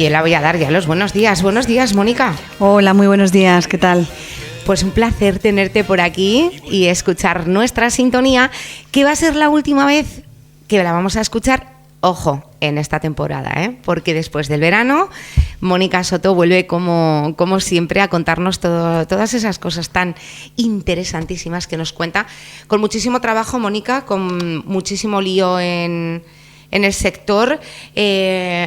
yo la voy a dar ya los buenos días. Buenos días, Mónica. Hola, muy buenos días, ¿qué tal? Pues un placer tenerte por aquí y escuchar nuestra sintonía, que va a ser la última vez que la vamos a escuchar, ojo, en esta temporada, porque después del verano, Mónica Soto vuelve como siempre a contarnos todas esas cosas tan interesantísimas que nos cuenta, con muchísimo trabajo, Mónica, con muchísimo lío en el sector.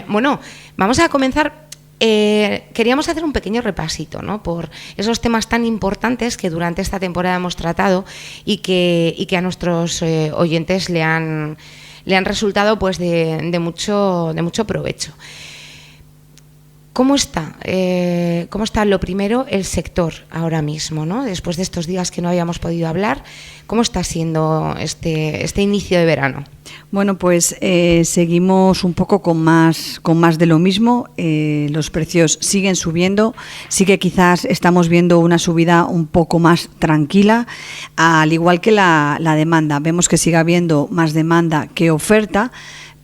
Bueno, vamos a comenzar. Queríamos hacer un pequeño repasito, ¿no?, por esos temas tan importantes que durante esta temporada hemos tratado y que a nuestros oyentes le han resultado pues de mucho provecho. ¿Cómo está lo primero el sector ahora mismo, ¿no? Después de estos días que no habíamos podido hablar, ¿cómo está siendo este inicio de verano? Bueno, pues seguimos un poco con más de lo mismo. Los precios siguen subiendo. Sí que quizás estamos viendo una subida un poco más tranquila, al igual que la demanda. Vemos que sigue habiendo más demanda que oferta,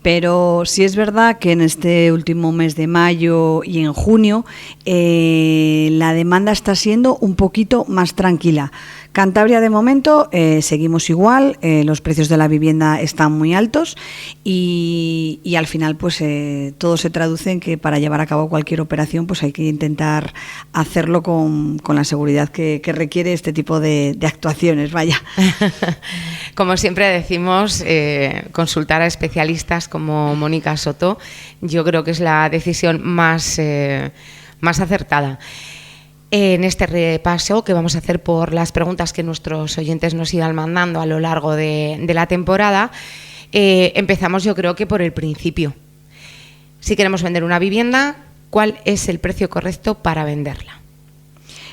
pero sí es verdad que en este último mes de mayo y en junio la demanda está siendo un poquito más tranquila. Cantabria, de momento, seguimos igual, los precios de la vivienda están muy altos y al final pues todo se traduce en que para llevar a cabo cualquier operación pues hay que intentar hacerlo con la seguridad que requiere este tipo de actuaciones, vaya. Como siempre decimos, consultar a especialistas como Mónica Soto, yo creo que es la decisión más acertada. En este repaso que vamos a hacer por las preguntas que nuestros oyentes nos irán mandando a lo largo de la temporada, empezamos yo creo que por el principio. Si queremos vender una vivienda, ¿cuál es el precio correcto para venderla?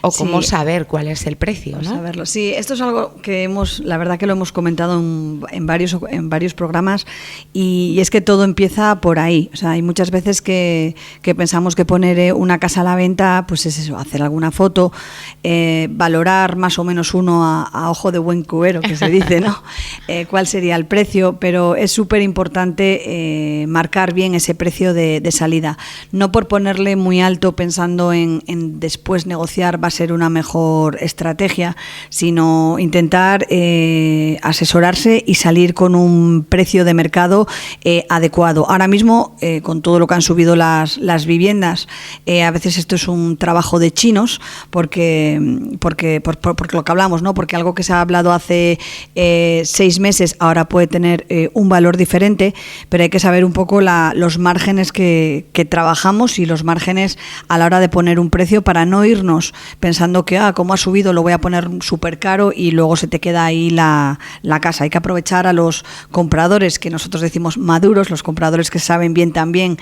O cómo saber cuál es el precio, ¿no? Saberlo. Sí, esto es algo que la verdad que lo hemos comentado en varios programas y es que todo empieza por ahí. O sea, hay muchas veces que pensamos que poner una casa a la venta, pues es eso, hacer alguna foto, valorar más o menos uno a ojo de buen cubero, que se dice, ¿no? Cuál sería el precio, pero es súper importante marcar bien ese precio de salida. No por ponerle muy alto pensando en después negociar va a ser una mejor estrategia, sino intentar asesorarse y salir con un precio de mercado adecuado. Ahora mismo, con todo lo que han subido las viviendas, a veces esto es un trabajo de chinos, porque lo que hablamos, ¿no? Porque algo que se ha hablado hace 6 meses ahora puede tener un valor diferente, pero hay que saber un poco los márgenes que trabajamos y los márgenes a la hora de poner un precio para no irnos pensando que como ha subido lo voy a poner súper caro y luego se te queda ahí la casa. Hay que aprovechar a los compradores, que nosotros decimos maduros, los compradores que saben bien también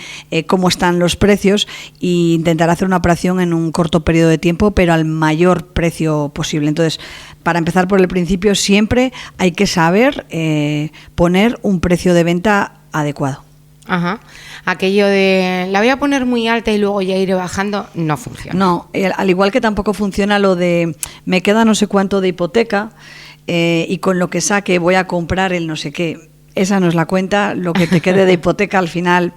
cómo están los precios, e intentar hacer una operación en un corto periodo de tiempo, pero al mayor precio posible. Entonces, para empezar por el principio, siempre hay que saber poner un precio de venta adecuado. Ajá. Aquello de la voy a poner muy alta y luego ya iré bajando, no funciona. No, al igual que tampoco funciona lo de me queda no sé cuánto de hipoteca y con lo que saque voy a comprar el no sé qué. Esa no es la cuenta, lo que te quede de hipoteca al final,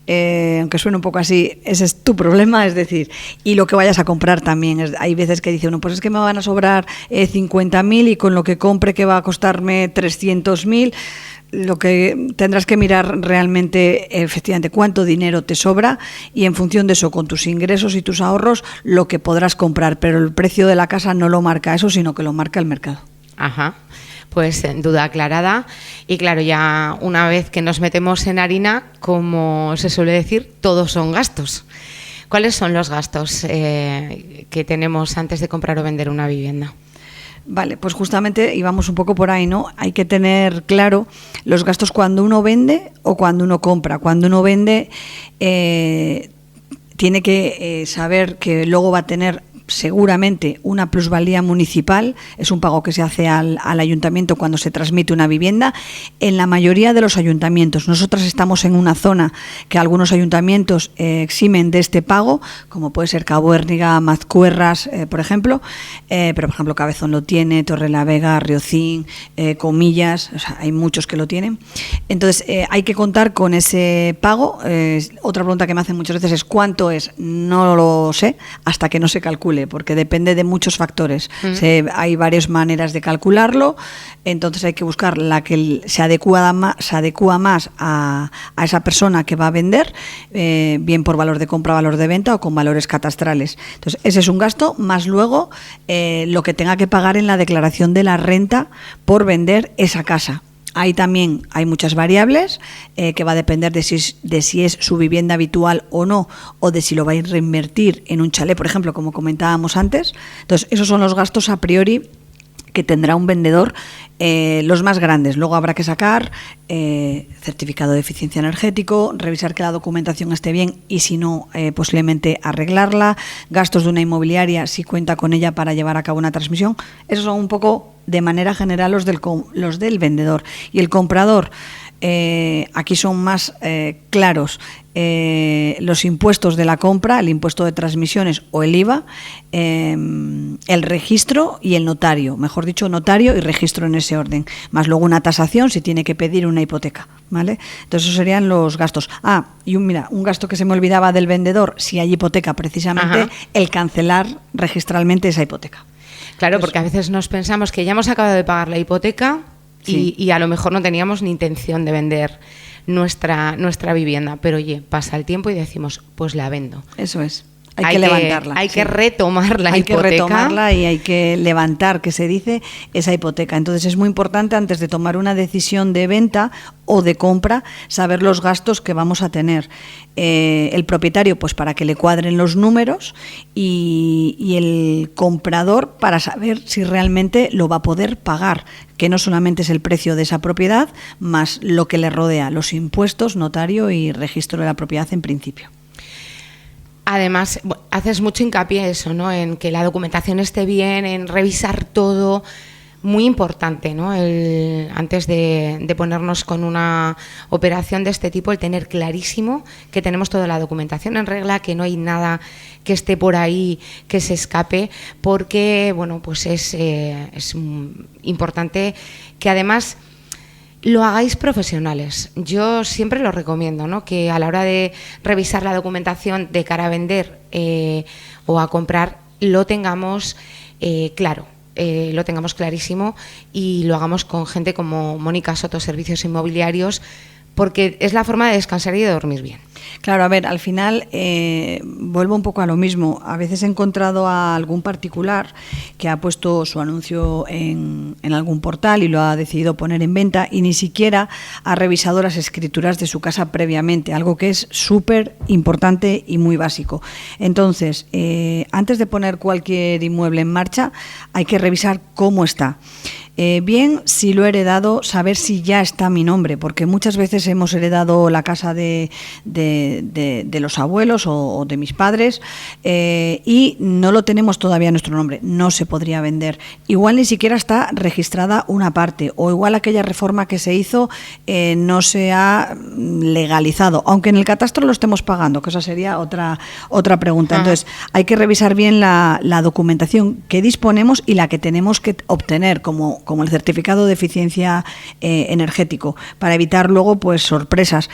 aunque suene un poco así, ese es tu problema, es decir, y lo que vayas a comprar también. Hay veces que dice uno, pues es que me van a sobrar 50.000 y con lo que compre que va a costarme 300.000. Lo que tendrás que mirar realmente, efectivamente, cuánto dinero te sobra y en función de eso, con tus ingresos y tus ahorros, lo que podrás comprar. Pero el precio de la casa no lo marca eso, sino que lo marca el mercado. Ajá. Pues duda aclarada. Y claro, ya una vez que nos metemos en harina, como se suele decir, todos son gastos. ¿Cuáles son los gastos que tenemos antes de comprar o vender una vivienda? Vale, pues justamente íbamos un poco por ahí, ¿no? Hay que tener claro los gastos cuando uno vende o cuando uno compra. Cuando uno vende tiene que saber que luego va a tener seguramente una plusvalía municipal, es un pago que se hace al ayuntamiento cuando se transmite una vivienda. En la mayoría de los ayuntamientos, nosotras estamos en una zona que algunos ayuntamientos eximen de este pago, como puede ser Cabo Érniga, Mazcuerras, por ejemplo, pero por ejemplo Cabezón lo tiene, Torrelavega, Riocín, Comillas, o sea, hay muchos que lo tienen. Entonces hay que contar con ese pago. Otra pregunta que me hacen muchas veces es ¿cuánto es? No lo sé hasta que no se calcule, porque depende de muchos factores. Hay varias maneras de calcularlo, entonces hay que buscar la que se adecua más a esa persona que va a vender, bien por valor de compra, valor de venta o con valores catastrales. Entonces ese es un gasto, más luego lo que tenga que pagar en la declaración de la renta por vender esa casa. Ahí también hay muchas variables que va a depender de si es su vivienda habitual o no, o de si lo va a reinvertir en un chalet, por ejemplo, como comentábamos antes. Entonces, esos son los gastos a priori que tendrá un vendedor, los más grandes. Luego habrá que sacar certificado de eficiencia energético, revisar que la documentación esté bien y si no, posiblemente arreglarla, gastos de una inmobiliaria si cuenta con ella para llevar a cabo una transmisión. Esos son un poco de manera general los del vendedor. Y el comprador, aquí son más claros los impuestos de la compra, el impuesto de transmisiones o el IVA, el registro y el notario, mejor dicho, notario y registro en ese orden, más luego una tasación si tiene que pedir una hipoteca, ¿vale? Entonces esos serían los gastos. Y un gasto que se me olvidaba del vendedor, si hay hipoteca precisamente, el cancelar registralmente esa hipoteca. Claro, porque a veces nos pensamos que ya hemos acabado de pagar la hipoteca y a lo mejor no teníamos ni intención de vender nuestra vivienda, pero oye, pasa el tiempo y decimos, pues la vendo. Eso es. Hay que levantarla. Hay que retomar la hipoteca. Hay que retomarla y hay que levantar, que se dice, esa hipoteca. Entonces es muy importante, antes de tomar una decisión de venta o de compra, saber los gastos que vamos a tener. El propietario, pues para que le cuadren los números, y el comprador para saber si realmente lo va a poder pagar, que no solamente es el precio de esa propiedad, más lo que le rodea, los impuestos, notario y registro de la propiedad en principio. Además, haces mucho hincapié en eso, ¿no? En que la documentación esté bien, en revisar todo. Muy importante, ¿no? Antes de ponernos con una operación de este tipo, el tener clarísimo que tenemos toda la documentación en regla, que no hay nada que esté por ahí que se escape, porque, bueno, pues es importante que además lo hagáis profesionales. Yo siempre lo recomiendo, ¿no? Que a la hora de revisar la documentación de cara a vender o a comprar, lo tengamos claro. Lo tengamos clarísimo y lo hagamos con gente como Mónica Soto, Servicios Inmobiliarios, porque es la forma de descansar y de dormir bien. Claro, a ver, al final vuelvo un poco a lo mismo. A veces he encontrado a algún particular que ha puesto su anuncio en algún portal y lo ha decidido poner en venta y ni siquiera ha revisado las escrituras de su casa previamente, algo que es súper importante y muy básico. Entonces, antes de poner cualquier inmueble en marcha, hay que revisar cómo está. Bien, si lo he heredado, saber si ya está mi nombre, porque muchas veces hemos heredado la casa de los abuelos o de mis padres y no lo tenemos todavía a nuestro nombre, no se podría vender. Igual ni siquiera está registrada una parte, o igual aquella reforma que se hizo no se ha legalizado, aunque en el catastro lo estemos pagando, que esa sería otra pregunta. Entonces, hay que revisar bien la documentación que disponemos y la que tenemos que obtener, como el certificado de eficiencia energético, para evitar luego pues sorpresas,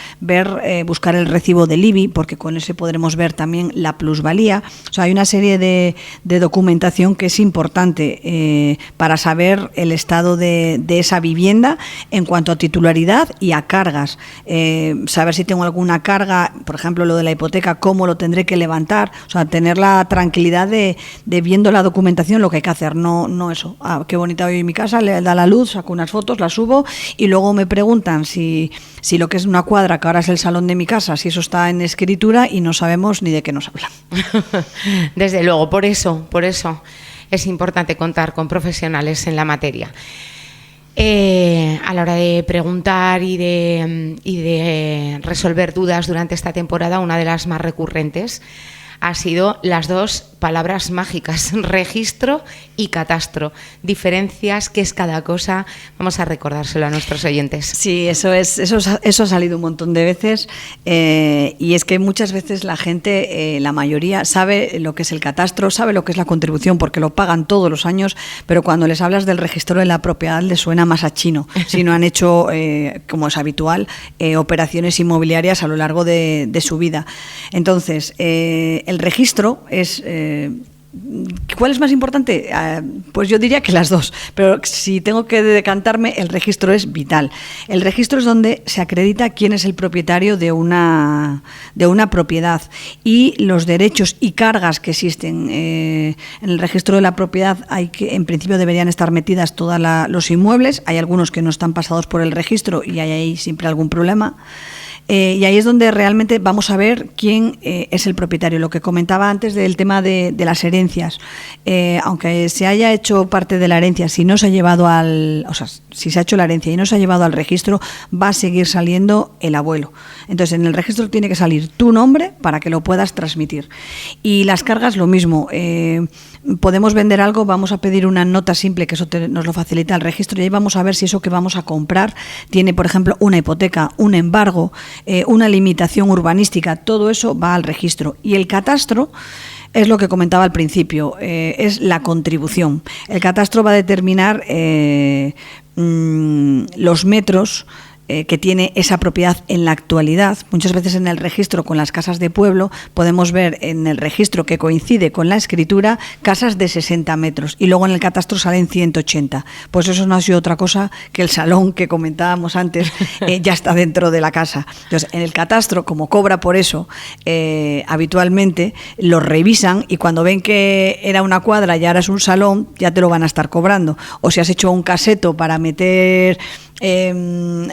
buscar el recibo del IBI, porque con ese podremos ver también la plusvalía. O sea, hay una serie de documentación que es importante para saber el estado de esa vivienda en cuanto a titularidad y a cargas. Saber si tengo alguna carga, por ejemplo, lo de la hipoteca, cómo lo tendré que levantar. O sea, tener la tranquilidad de viendo la documentación lo que hay que hacer, no eso. Qué bonita hoy mi casa, le da la luz, saco unas fotos, las subo y luego me preguntan si lo que es una cuadra, que ahora es el salón de mi casa, si eso está en escritura y no sabemos ni de qué nos hablan. Desde luego, por eso es importante contar con profesionales en la materia. A la hora de preguntar y de resolver dudas durante esta temporada, una de las más recurrentes ha sido las dos palabras mágicas, registro y catastro. Diferencias, qué es cada cosa, vamos a recordárselo a nuestros oyentes. Sí, eso ha salido un montón de veces y es que muchas veces la gente, la mayoría, sabe lo que es el catastro, sabe lo que es la contribución porque lo pagan todos los años, pero cuando les hablas del registro de la propiedad les suena más a chino, si no han hecho, como es habitual, operaciones inmobiliarias a lo largo de su vida. Entonces, el registro es... ¿Cuál es más importante? Pues yo diría que las dos, pero si tengo que decantarme, el registro es vital. El registro es donde se acredita quién es el propietario de una propiedad y los derechos y cargas que existen. En el registro de la propiedad en principio deberían estar metidas todos los inmuebles, hay algunos que no están pasados por el registro y hay ahí siempre algún problema. Y ahí es donde realmente vamos a ver quién es el propietario. Lo que comentaba antes del tema de las herencias, aunque se haya hecho parte de la herencia, si no se ha llevado si se ha hecho la herencia y no se ha llevado al registro, va a seguir saliendo el abuelo. Entonces, en el registro tiene que salir tu nombre para que lo puedas transmitir. Y las cargas, lo mismo. Podemos vender algo, vamos a pedir una nota simple, que eso nos lo facilita el registro, y ahí vamos a ver si eso que vamos a comprar tiene, por ejemplo, una hipoteca, un embargo, una limitación urbanística. Todo eso va al registro. Y el catastro es lo que comentaba al principio, es la contribución. El catastro va a determinar los metros que tiene esa propiedad en la actualidad. Muchas veces en el registro con las casas de pueblo podemos ver en el registro que coincide con la escritura casas de 60 metros y luego en el catastro salen 180. Pues eso no ha sido otra cosa que el salón que comentábamos antes ya está dentro de la casa. Entonces, en el catastro, como cobra por eso, habitualmente lo revisan y cuando ven que era una cuadra y ahora es un salón, ya te lo van a estar cobrando. O si has hecho un caseto para meter...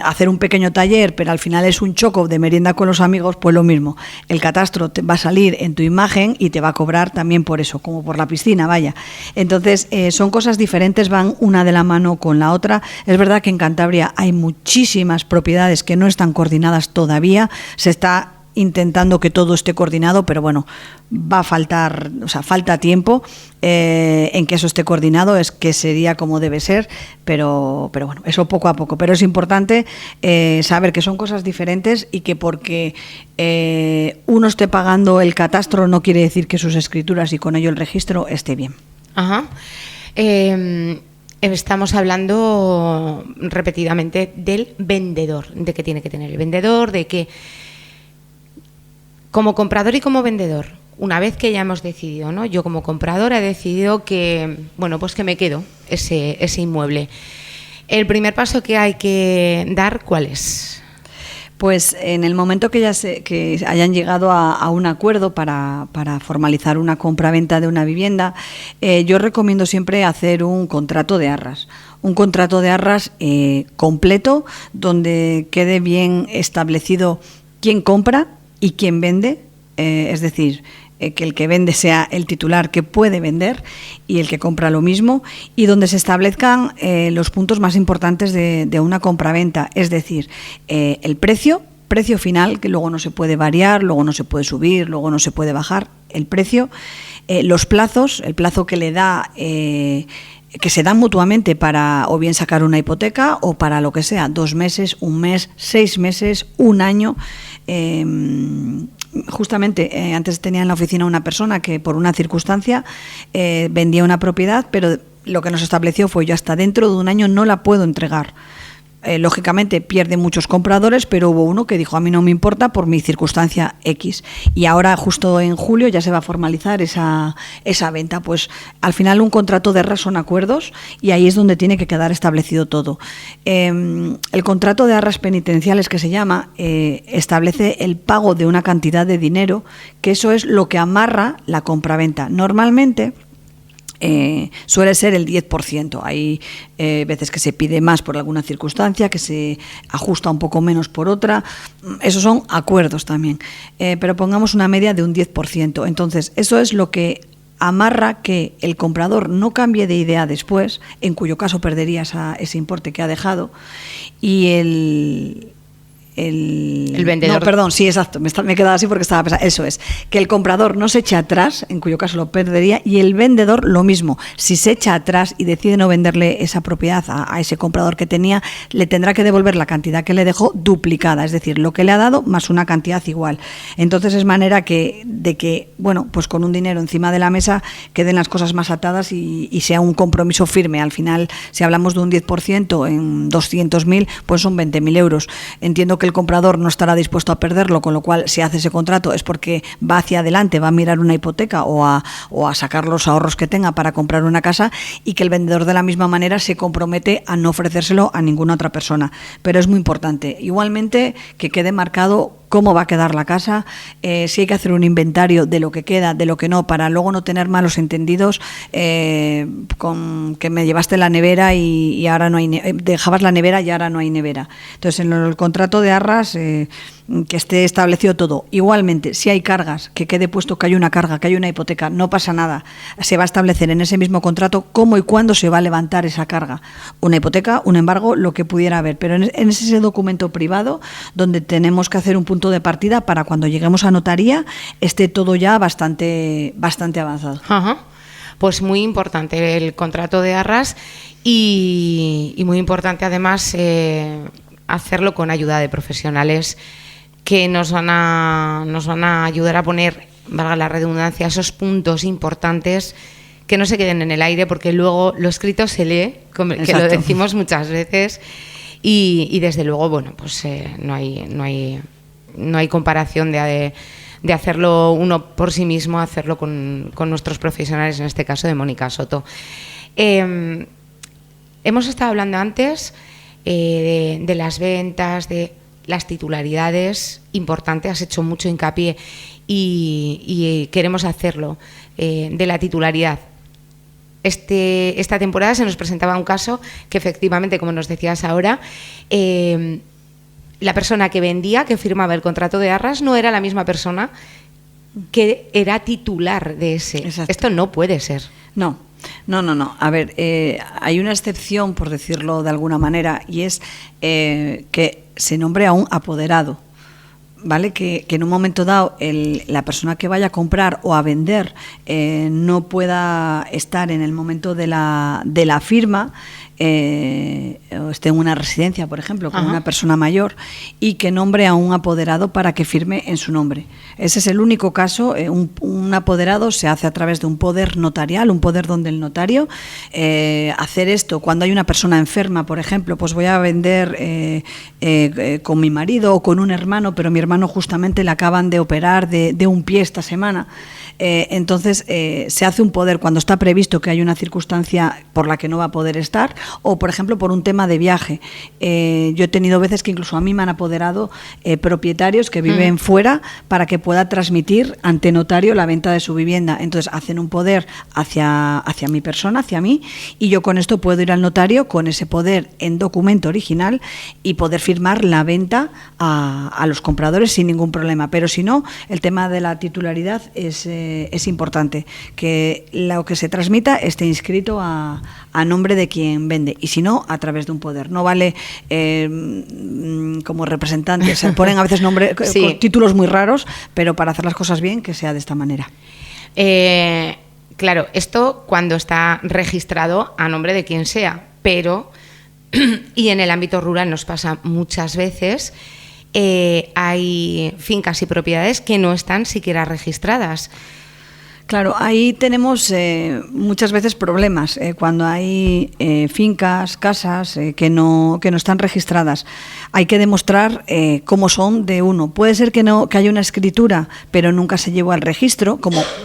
hacer un pequeño taller, pero al final es un choco de merienda con los amigos, pues lo mismo. El catastro te va a salir en tu imagen y te va a cobrar también por eso, como por la piscina, vaya. Entonces, son cosas diferentes, van una de la mano con la otra. Es verdad que en Cantabria hay muchísimas propiedades que no están coordinadas todavía, se está intentando que todo esté coordinado, pero bueno, va a faltar, falta tiempo en que eso esté coordinado, es que sería como debe ser, pero bueno, eso poco a poco. Pero es importante saber que son cosas diferentes y que porque uno esté pagando el catastro no quiere decir que sus escrituras y con ello el registro esté bien. Ajá. Estamos hablando repetidamente del vendedor, de qué tiene que tener el vendedor, de que como comprador y como vendedor, una vez que ya hemos decidido, ¿no? Yo como comprador he decidido que, bueno, pues que me quedo ese inmueble. El primer paso que hay que dar, ¿cuál es? Pues en el momento que que hayan llegado a un acuerdo para formalizar una compra-venta de una vivienda, yo recomiendo siempre hacer un contrato de arras. Un contrato de arras completo, donde quede bien establecido quién compra y quién vende, es decir, que el que vende sea el titular que puede vender y el que compra lo mismo, y donde se establezcan los puntos más importantes de una compraventa, es decir, el precio final, que luego no se puede variar, luego no se puede subir, luego no se puede bajar, el precio, los plazos, el plazo que le da... que se dan mutuamente para o bien sacar una hipoteca o para lo que sea, 2 meses, 1 mes, 6 meses, 1 año. Justamente antes tenía en la oficina una persona que por una circunstancia vendía una propiedad, pero lo que nos estableció fue: yo hasta dentro de 1 año no la puedo entregar. Lógicamente pierde muchos compradores, pero hubo uno que dijo: a mí no me importa por mi circunstancia X. Y ahora justo en julio ya se va a formalizar esa venta. Pues al final un contrato de arras son acuerdos y ahí es donde tiene que quedar establecido todo. El contrato de arras penitenciales, que se llama, establece el pago de una cantidad de dinero, que eso es lo que amarra la compraventa. Normalmente suele ser el 10%. Hay veces que se pide más por alguna circunstancia, que se ajusta un poco menos por otra. Esos son acuerdos también. Pero pongamos una media de un 10%. Entonces, eso es lo que amarra que el comprador no cambie de idea después, en cuyo caso perdería ese importe que ha dejado, y el vendedor. No, perdón, sí, exacto, me he quedado así porque estaba pensando. Eso es, que el comprador no se eche atrás, en cuyo caso lo perdería, y el vendedor lo mismo. Si se echa atrás y decide no venderle esa propiedad a ese comprador que tenía, le tendrá que devolver la cantidad que le dejó duplicada, es decir, lo que le ha dado más una cantidad igual. Entonces es manera de que, bueno, pues con un dinero encima de la mesa queden las cosas más atadas y sea un compromiso firme. Al final, si hablamos de un 10% en 200.000, pues son 20.000 euros. Entiendo que el comprador no estará dispuesto a perderlo, con lo cual si hace ese contrato es porque va hacia adelante, va a mirar una hipoteca o a sacar los ahorros que tenga para comprar una casa, y que el vendedor de la misma manera se compromete a no ofrecérselo a ninguna otra persona. Pero es muy importante. Igualmente, que quede marcado cómo va a quedar la casa, si hay que hacer un inventario de lo que queda, de lo que no, para luego no tener malos entendidos, con que me llevaste la nevera y ahora no hay dejabas la nevera y ahora no hay nevera. Entonces, en el contrato de arras, que esté establecido todo. Igualmente, si hay cargas, que quede puesto que hay una carga, que hay una hipoteca, no pasa nada. Se va a establecer en ese mismo contrato cómo y cuándo se va a levantar esa carga. Una hipoteca, un embargo, lo que pudiera haber. Pero en ese documento privado, donde tenemos que hacer un punto de partida para cuando lleguemos a notaría, esté todo ya bastante avanzado. Ajá. Pues muy importante el contrato de arras y muy importante además hacerlo con ayuda de profesionales que nos van a ayudar a poner, valga la redundancia, esos puntos importantes que no se queden en el aire, porque luego lo escrito se lee, que lo decimos muchas veces, y desde luego, bueno, pues no hay comparación de hacerlo uno por sí mismo, hacerlo con nuestros profesionales, en este caso de Mónica Soto. Hemos estado hablando antes de las ventas, de las titularidades, importante, has hecho mucho hincapié y queremos hacerlo, de la titularidad. Esta temporada se nos presentaba un caso que efectivamente, como nos decías ahora, la persona que vendía, que firmaba el contrato de arras, no era la misma persona que era titular de ese. Exacto. Esto no puede ser. No. A ver, hay una excepción, por decirlo de alguna manera, y es que se nombre a un apoderado, ¿vale? Que en un momento dado la persona que vaya a comprar o a vender no pueda estar en el momento de la firma, o esté en una residencia, por ejemplo, con una persona mayor, y que nombre a un apoderado para que firme en su nombre. Ese es el único caso. Un apoderado se hace a través de un poder notarial, un poder donde el notario hacer esto cuando hay una persona enferma, por ejemplo, pues voy a vender con mi marido o con un hermano, pero mi hermano justamente le acaban de operar de un pie esta semana. Entonces se hace un poder cuando está previsto que hay una circunstancia por la que no va a poder estar, o por ejemplo por un tema de viaje. Yo he tenido veces que incluso a mí me han apoderado propietarios que viven fuera para que pueda transmitir ante notario la venta de su vivienda. Entonces hacen un poder hacia mi persona, hacia mí, y yo con esto puedo ir al notario con ese poder en documento original y poder firmar la venta a los compradores sin ningún problema. Pero si no, el tema de la titularidad es importante, que lo que se transmita esté inscrito a nombre de quien vende, y si no, a través de un poder. No vale como representantes, se ponen a veces nombres sí, con títulos muy raros, pero para hacer las cosas bien, que sea de esta manera. Claro, esto cuando está registrado a nombre de quien sea, pero y en el ámbito rural nos pasa muchas veces, hay fincas y propiedades que no están siquiera registradas. Claro, ahí tenemos muchas veces problemas cuando hay fincas, casas que no están registradas. Hay que demostrar cómo son de uno. Puede ser que haya una escritura, pero nunca se llevó al registro,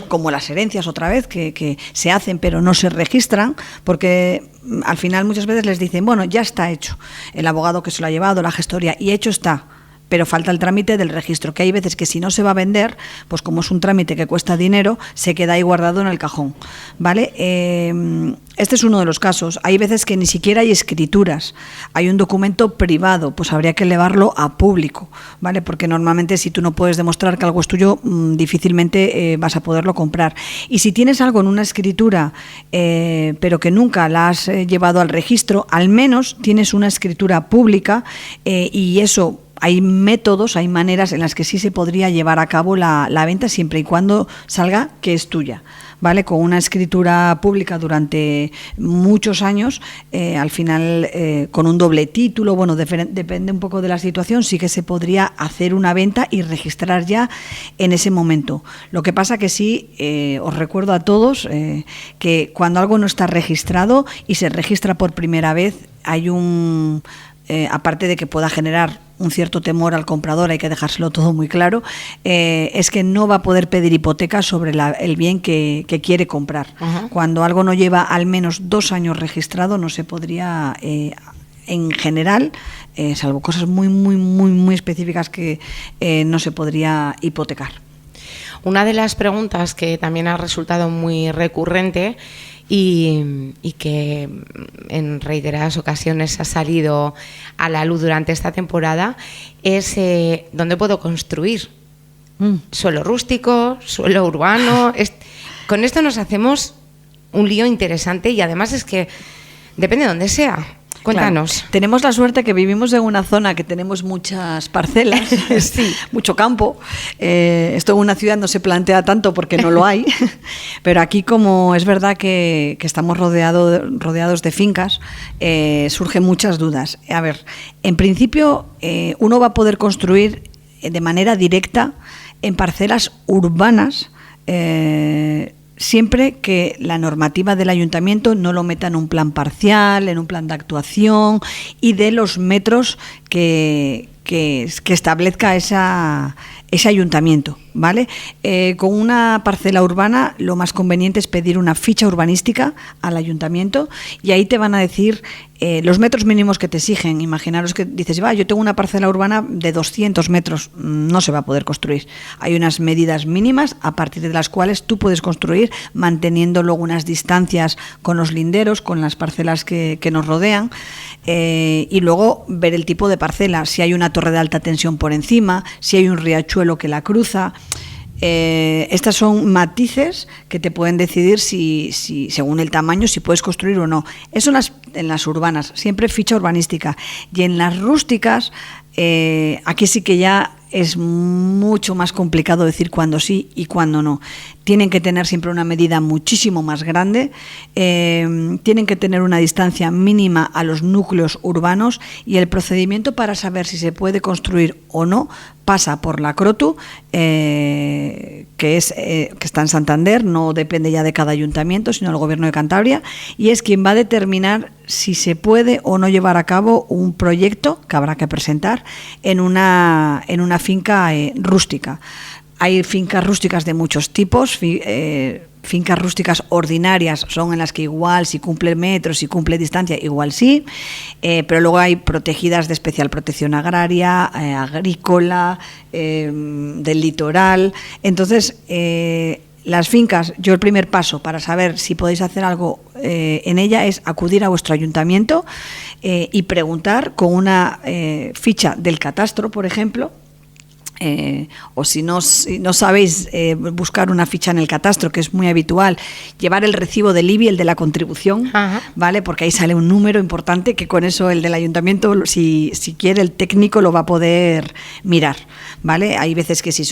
como las herencias otra vez, que se hacen pero no se registran, porque al final muchas veces les dicen, bueno, ya está hecho, el abogado que se lo ha llevado, la gestoría, y hecho está. Pero falta el trámite del registro, que hay veces que si no se va a vender, pues como es un trámite que cuesta dinero, se queda ahí guardado en el cajón, ¿vale? Este es uno de los casos. Hay veces que ni siquiera hay escrituras, hay un documento privado, pues habría que elevarlo a público, ¿vale? Porque normalmente si tú no puedes demostrar que algo es tuyo, difícilmente vas a poderlo comprar. Y si tienes algo en una escritura, pero que nunca la has llevado al registro, al menos tienes una escritura pública, y eso hay métodos, hay maneras en las que sí se podría llevar a cabo la venta siempre y cuando salga que es tuya, ¿vale? Con una escritura pública durante muchos años, al final con un doble título, bueno, depende un poco de la situación, sí que se podría hacer una venta y registrar ya en ese momento. Lo que pasa que sí, os recuerdo a todos que cuando algo no está registrado y se registra por primera vez, hay aparte de que pueda generar un cierto temor al comprador, hay que dejárselo todo muy claro, es que no va a poder pedir hipoteca sobre el bien que quiere comprar. Uh-huh. Cuando algo no lleva al menos 2 años registrado, no se podría, en general, salvo cosas muy específicas, que no se podría hipotecar. Una de las preguntas que también ha resultado muy recurrente y que en reiteradas ocasiones ha salido a la luz durante esta temporada es ¿dónde puedo construir? ¿Suelo rústico? ¿Suelo urbano? Con esto nos hacemos un lío interesante y además es que depende de dónde sea. Cuéntanos. Claro. Tenemos la suerte que vivimos en una zona que tenemos muchas parcelas, sí, mucho campo. Esto en una ciudad no se plantea tanto porque no lo hay, pero aquí, como es verdad que estamos rodeados de fincas, surgen muchas dudas. A ver, en principio uno va a poder construir de manera directa en parcelas urbanas, siempre que la normativa del ayuntamiento no lo meta en un plan parcial, en un plan de actuación y de los metros que establezca ese ayuntamiento, ¿vale? Con una parcela urbana lo más conveniente es pedir una ficha urbanística al ayuntamiento y ahí te van a decir los metros mínimos que te exigen. Imaginaros que dices, yo tengo una parcela urbana de 200 metros, no se va a poder construir. Hay unas medidas mínimas a partir de las cuales tú puedes construir, manteniendo luego unas distancias con los linderos, con las parcelas que nos rodean, y luego ver el tipo de parcela, si hay una torre de alta tensión por encima, si hay un riachuelo que la cruza. Estas son matices que te pueden decidir si según el tamaño, si puedes construir o no. Eso en las urbanas, siempre ficha urbanística. Y en las rústicas, aquí sí que ya es mucho más complicado decir cuándo sí y cuándo no. Tienen que tener siempre una medida muchísimo más grande, tienen que tener una distancia mínima a los núcleos urbanos y el procedimiento para saber si se puede construir o no pasa por la CROTU, que está en Santander, no depende ya de cada ayuntamiento, sino del Gobierno de Cantabria, y es quien va a determinar si se puede o no llevar a cabo un proyecto que habrá que presentar en una finca rústica. Hay fincas rústicas de muchos tipos. Fincas rústicas ordinarias son en las que igual si cumple metros, si cumple distancia, igual sí, pero luego hay protegidas de especial protección agraria, agrícola, del litoral. Entonces, las fincas, yo el primer paso para saber si podéis hacer algo en ella es acudir a vuestro ayuntamiento y preguntar con una ficha del catastro, por ejemplo. O si no sabéis buscar una ficha en el catastro, que es muy habitual, llevar el recibo del IBI, el de la contribución, ajá, ¿vale? Porque ahí sale un número importante que con eso el del ayuntamiento, si quiere, el técnico lo va a poder mirar, ¿vale? Hay veces que si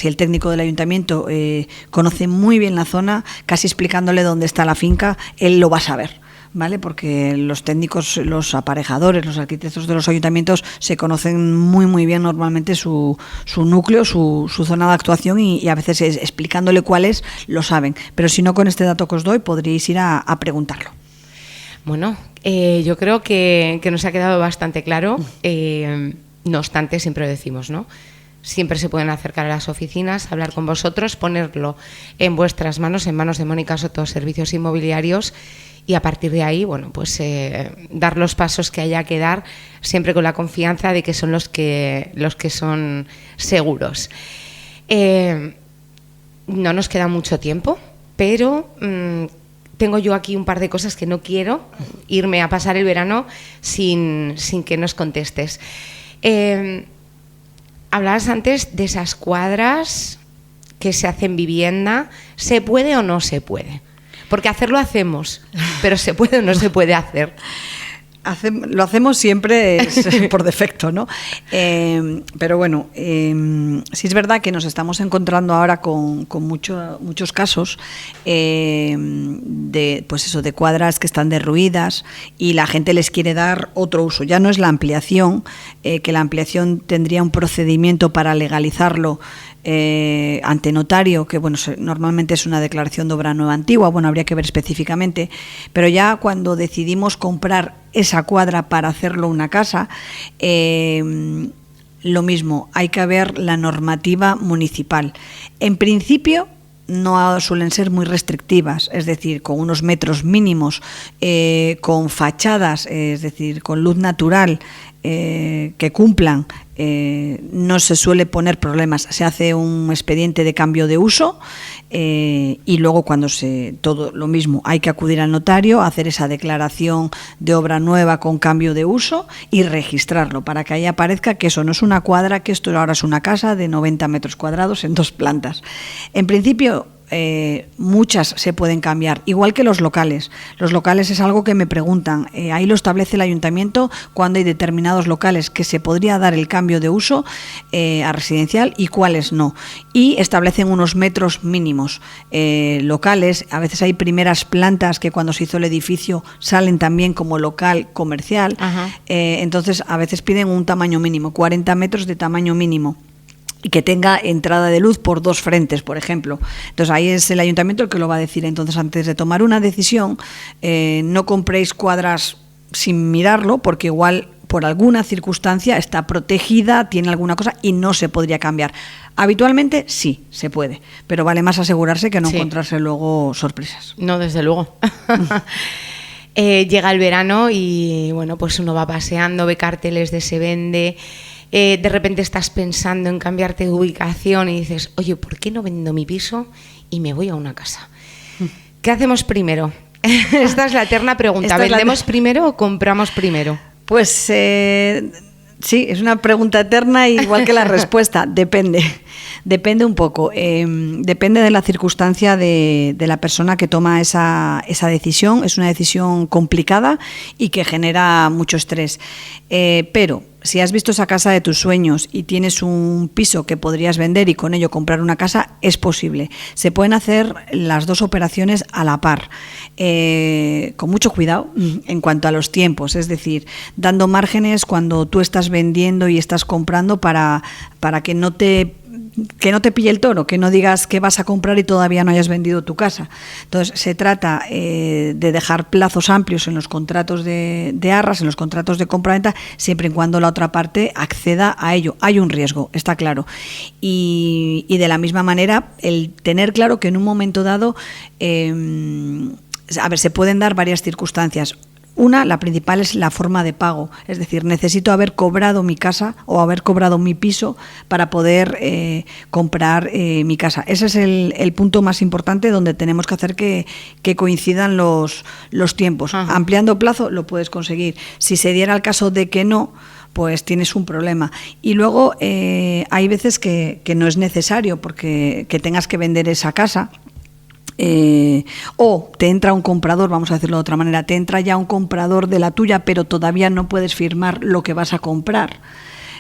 el técnico del ayuntamiento conoce muy bien la zona, casi explicándole dónde está la finca, él lo va a saber, ¿vale? Porque los técnicos, los aparejadores, los arquitectos de los ayuntamientos se conocen muy bien normalmente su núcleo, su zona de actuación y a veces explicándole cuál es, lo saben. Pero si no, con este dato que os doy podríais ir a preguntarlo. Bueno, yo creo que nos ha quedado bastante claro. No obstante, siempre lo decimos, ¿no? Siempre se pueden acercar a las oficinas, hablar con vosotros, ponerlo en vuestras manos, en manos de Mónica Soto, Servicios Inmobiliarios, y a partir de ahí, bueno, pues dar los pasos que haya que dar, siempre con la confianza de que son los que son seguros. No nos queda mucho tiempo, pero tengo yo aquí un par de cosas que no quiero irme a pasar el verano sin que nos contestes. Hablabas antes de esas cuadras que se hacen vivienda. ¿Se puede o no se puede? Porque hacerlo hacemos, pero ¿se puede o no se puede hacer? Lo hacemos siempre por defecto, ¿no? Pero bueno, sí es verdad que nos estamos encontrando ahora con muchos casos de cuadras que están derruidas y la gente les quiere dar otro uso. Ya no es la ampliación, que la ampliación tendría un procedimiento para legalizarlo ante notario, que bueno, normalmente es una declaración de obra nueva antigua, bueno, habría que ver específicamente, pero ya cuando decidimos comprar esa cuadra para hacerlo una casa, lo mismo, hay que ver la normativa municipal. En principio no suelen ser muy restrictivas, es decir, con unos metros mínimos, con fachadas, es decir, con luz natural, que cumplan, no se suele poner problemas. Se hace un expediente de cambio de uso y luego cuando todo lo mismo, hay que acudir al notario, hacer esa declaración de obra nueva con cambio de uso y registrarlo para que ahí aparezca que eso no es una cuadra, que esto ahora es una casa de 90 metros cuadrados en 2 plantas. En principio, muchas se pueden cambiar, igual que los locales. Los locales es algo que me preguntan, ahí lo establece el ayuntamiento cuando hay determinados locales que se podría dar el cambio de uso a residencial y cuáles no, y establecen unos metros mínimos locales. A veces hay primeras plantas que cuando se hizo el edificio salen también como local comercial. Entonces a veces piden un tamaño mínimo, 40 metros de tamaño mínimo, y que tenga entrada de luz por 2 frentes, por ejemplo. Entonces ahí es el ayuntamiento el que lo va a decir. Entonces, antes de tomar una decisión, no compréis cuadras sin mirarlo, porque igual por alguna circunstancia está protegida, tiene alguna cosa y no se podría cambiar. Habitualmente sí, se puede, pero vale más asegurarse que no encontrarse luego sorpresas. No, desde luego. Llega el verano y bueno, pues uno va paseando, ve carteles de se vende. De repente estás pensando en cambiarte de ubicación y dices, oye, ¿por qué no vendo mi piso y me voy a una casa? ¿Qué hacemos primero? Esta es la eterna pregunta. ¿Vendemos primero o compramos primero? Pues sí, es una pregunta eterna igual que la respuesta. Depende un poco. Depende de la circunstancia de la persona que toma esa decisión. Es una decisión complicada y que genera mucho estrés. Pero si has visto esa casa de tus sueños y tienes un piso que podrías vender y con ello comprar una casa, es posible. Se pueden hacer las 2 operaciones a la par, con mucho cuidado en cuanto a los tiempos, es decir, dando márgenes cuando tú estás vendiendo y estás comprando para que no te pille el toro, que no digas que vas a comprar y todavía no hayas vendido tu casa. Entonces, se trata de dejar plazos amplios en los contratos de arras, en los contratos de compraventa, siempre y cuando la otra parte acceda a ello. Hay un riesgo, está claro. Y de la misma manera, el tener claro que en un momento dado, se pueden dar varias circunstancias. La principal es la forma de pago, es decir, necesito haber cobrado mi casa o haber cobrado mi piso para poder comprar mi casa. Ese es el punto más importante donde tenemos que hacer que coincidan los tiempos. Ajá. Ampliando plazo lo puedes conseguir. Si se diera el caso de que no, pues tienes un problema. Y luego hay veces que no es necesario porque que tengas que vender esa casa. O te entra un comprador, vamos a decirlo de otra manera, te entra ya un comprador de la tuya, pero todavía no puedes firmar lo que vas a comprar.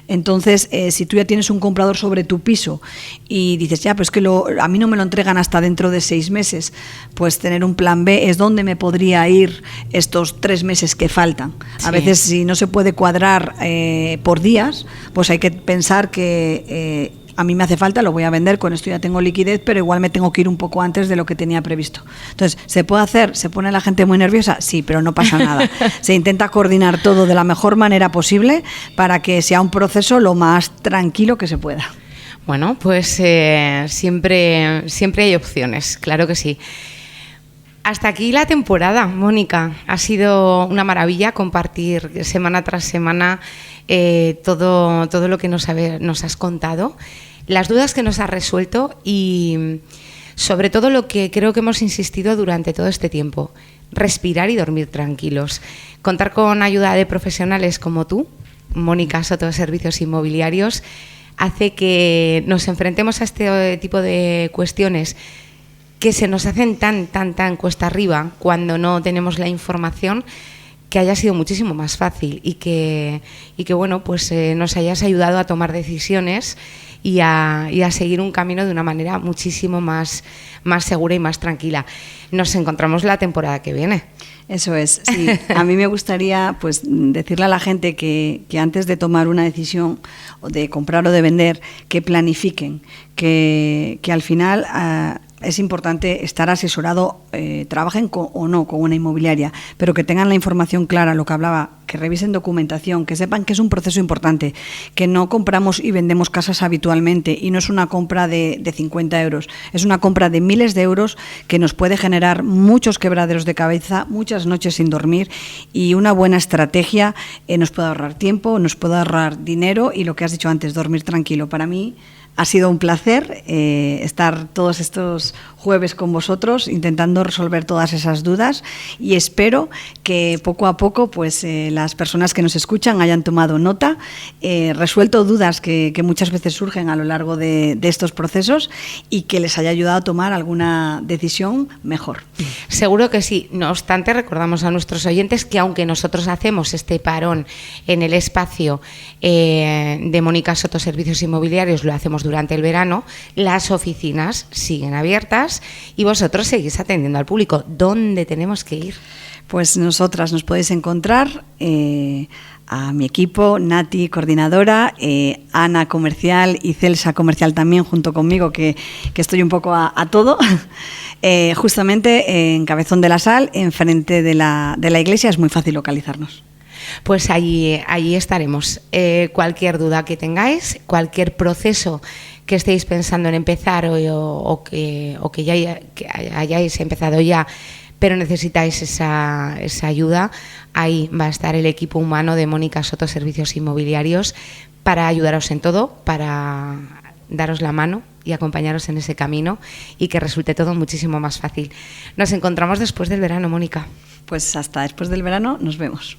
Entonces, si tú ya tienes un comprador sobre tu piso y dices, ya, pues que a mí no me lo entregan hasta dentro de 6 meses, pues tener un plan B es dónde me podría ir estos 3 meses que faltan. Sí. A veces, si no se puede cuadrar por días, pues hay que pensar que a mí me hace falta, lo voy a vender, con esto ya tengo liquidez, pero igual me tengo que ir un poco antes de lo que tenía previsto. Entonces, ¿se puede hacer? ¿Se pone la gente muy nerviosa? Sí, pero no pasa nada. Se intenta coordinar todo de la mejor manera posible para que sea un proceso lo más tranquilo que se pueda. Bueno, pues siempre hay opciones, claro que sí. Hasta aquí la temporada, Mónica. Ha sido una maravilla compartir semana tras semana todo lo que nos has contado, las dudas que nos has resuelto y sobre todo lo que creo que hemos insistido durante todo este tiempo, respirar y dormir tranquilos. Contar con ayuda de profesionales como tú, Mónica Soto de Servicios Inmobiliarios, hace que nos enfrentemos a este tipo de cuestiones que se nos hacen tan cuesta arriba cuando no tenemos la información, que haya sido muchísimo más fácil y que bueno, pues nos hayas ayudado a tomar decisiones y a seguir un camino de una manera muchísimo más segura y más tranquila. Nos encontramos la temporada que viene. Eso es, sí. A mí me gustaría pues decirle a la gente que antes de tomar una decisión o de comprar o de vender, que planifiquen, que al final es importante estar asesorado, trabajen o no con una inmobiliaria, pero que tengan la información clara, lo que hablaba, que revisen documentación, que sepan que es un proceso importante, que no compramos y vendemos casas habitualmente y no es una compra de 50 euros, es una compra de miles de euros que nos puede generar muchos quebraderos de cabeza, muchas noches sin dormir, y una buena estrategia nos puede ahorrar tiempo, nos puede ahorrar dinero y lo que has dicho antes, dormir tranquilo. Para mí ha sido un placer estar todos estos jueves con vosotros intentando resolver todas esas dudas, y espero que poco a poco pues las personas que nos escuchan hayan tomado nota, resuelto dudas que muchas veces surgen a lo largo de estos procesos y que les haya ayudado a tomar alguna decisión mejor. Seguro que sí. No obstante, recordamos a nuestros oyentes que aunque nosotros hacemos este parón en el espacio de Mónica Soto Servicios Inmobiliarios, lo hacemos durante el verano, las oficinas siguen abiertas y vosotros seguís atendiendo al público. ¿Dónde tenemos que ir? Pues nosotras nos podéis encontrar a mi equipo, Nati, coordinadora, Ana, comercial, y Celsa, comercial también, junto conmigo, que estoy un poco a todo, justamente en Cabezón de la Sal, enfrente de la iglesia. Es muy fácil localizarnos. Pues allí estaremos. Cualquier duda que tengáis, cualquier proceso que estéis pensando en empezar o que hayáis empezado ya, pero necesitáis esa ayuda, ahí va a estar el equipo humano de Mónica Soto Servicios Inmobiliarios para ayudaros en todo, para daros la mano y acompañaros en ese camino y que resulte todo muchísimo más fácil. Nos encontramos después del verano, Mónica. Pues hasta después del verano, nos vemos.